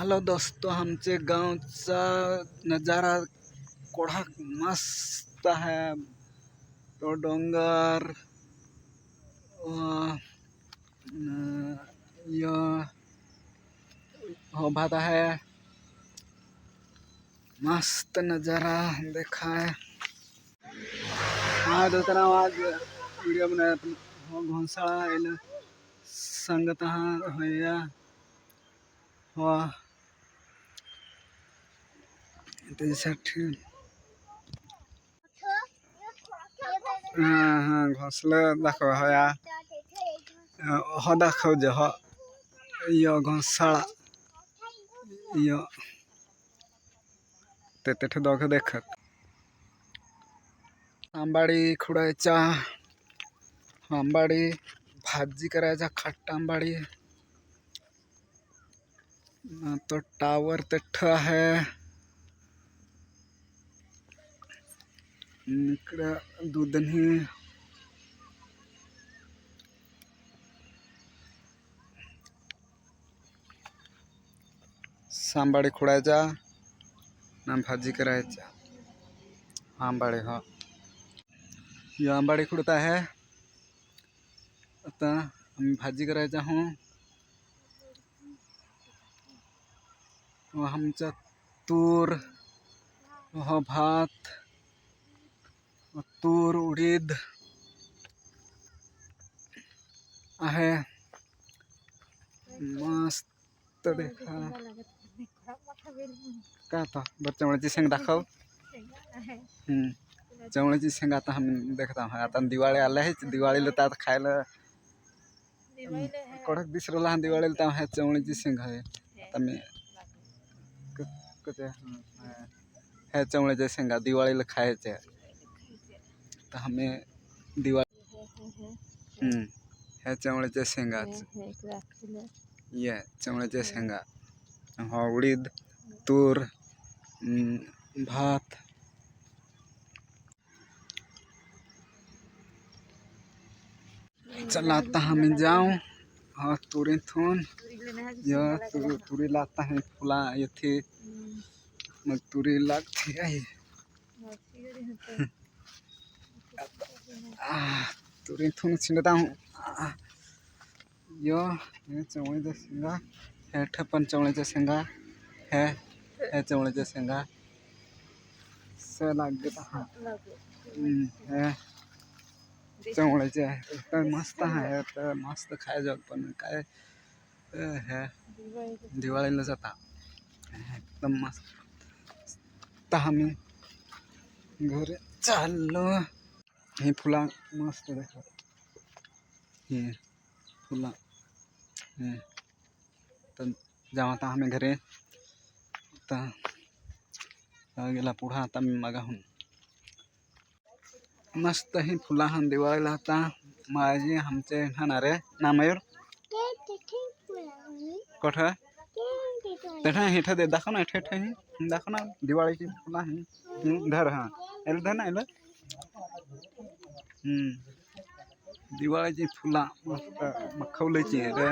Hello दोस्तों, आमचे गावचा नजारा कोडा मस्त आहे. तो डोंगर हो भात है, मस्त नजारा देखा है। हाँ दोस्तों, आज वीडियो बनाया घोंसाळा संगत भैया त्याच्यासाठी घोंसला दाखव हया हो दाखव जे हो यो घोंसाळा यो ते तिथे दोघं देखत आंबाडी खुडायचा, आंबाडी भाजी करायचा, खट्टा आंबाडी। तो टावर तिथं आहे, इकडं दूधनी सांबाडी खुडायचा ना भाजी करायचा। आंबाडी हो ये आंबाडी खुडत आहे, आता आम्ही भाजी करायचा हूँ। आमचा तूर हो भात, तूर उडीद आहे, मस्त देखा का आता चवळ्याची शेंग दाखव। चवळ्याची शेंग आता हम देखता है। आता दिवाळी आला है, दिवाळीला तर आता खायला कडक दिस रहा, दिवाळीला तर है चवळ्याची शेंग आहे। आता मी है चवळ्याच्या शेंगा दिवाळीला खायचे, तर हमें दिवाळी है चवळ्याच्या शेंगा, ये चवळ्याच्या शेंगा हो उडीद तूर भात। चला आता हम जाऊं हाँ तुरीथून तुरी लाता है फुला येथे मग तुरी लागते आहे। तुरीथून छिंडता हूँ यो चवळीच्या शेंगा है, पण चवळीच्या शेंगा है चवळीच्या शेंगा से लागत है चवळीचे आहे, तर मस्त आहे, तर मस्त खायचं। पण काय है दिवाळीला जाता एकदम मस्त। तर आम्ही घरी चाललो, ही फुला मस्त देखा, हे फुला तर जाऊ आता आम्ही घरी। तर गेला पुढं आता मी मागाहून मस्त ही फुला हा दिवाळीला आता माझी आमचे खाणार आहे ना मयूर कठ तेठा हेठा दे दाखव ना, हेठा हे दाखव ना दिवाळीची फुला ही धर हा एल धर ना एल दिवाळीची फुला मस्त मखवलीची रे।